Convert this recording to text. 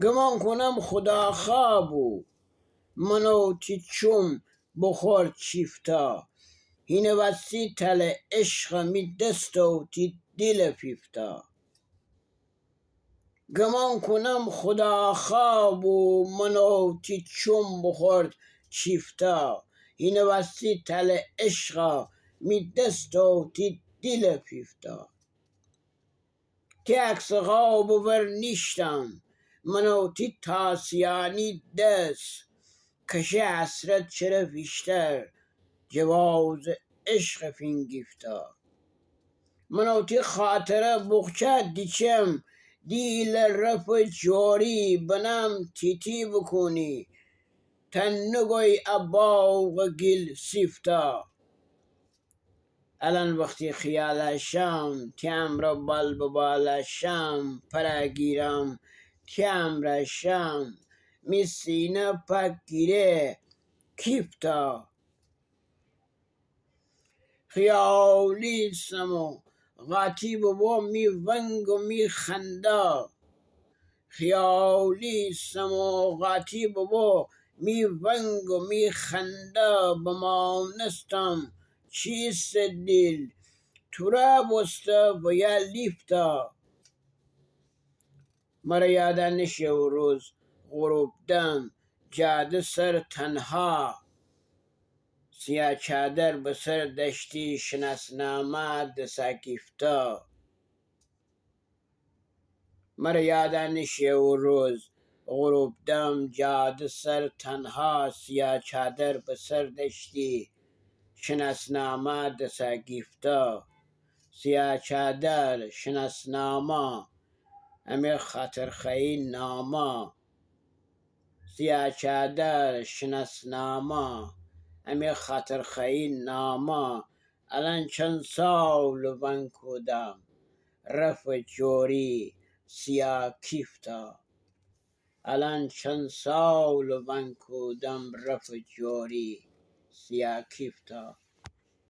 گمان کنم خدا خوابو منو تیچم بخور چیفتا هینه وسی تل عشق می دستو تی دل فیفتا گمان کنم خدا خوابو منو تیچم بخور چیفتا هینه وسی تل عشق می دستو تی دل فیفتا تی عکس خواب ور نیشتم منو تی تاسیانی دست کشه حسرت چرا بیشتر جواز عشق فینگیفتا منو تی خاطره بخچه دیچم دیل رف جوری بنام تیتی بکنی تن نگوی ابا و گل سیفتا الان وقتی خیالشم تیم را بال ببالشم پرگیرم تیم رشم می سینه پک گیره کیفتا خیالی سمو غاتی بابا می ونگ و می خندا خیالی سمو غاتی بابا می ونگ و می خندا بمانستم چیست دل تورا بسته و یا لیفتا مرا یادن نشه و روز غروب دم جاده سر تنها سیاه چادر به سر دشتی شناسنامه دساکیفتا مرا یادن نشه و روز غروب دم جاده سر تنها سیاه چادر به سر دشتی شناسنامه دساکیفتا سیاه چادر شناسنامه امی خاطر خیلی نامه سیاه چادر شناسنامه امی خاطر خیلی نامه الان چند سال ون کودم رف جوری سیاه کیفتا الان چند سال ون کودم رف جوری سیاه کیفتا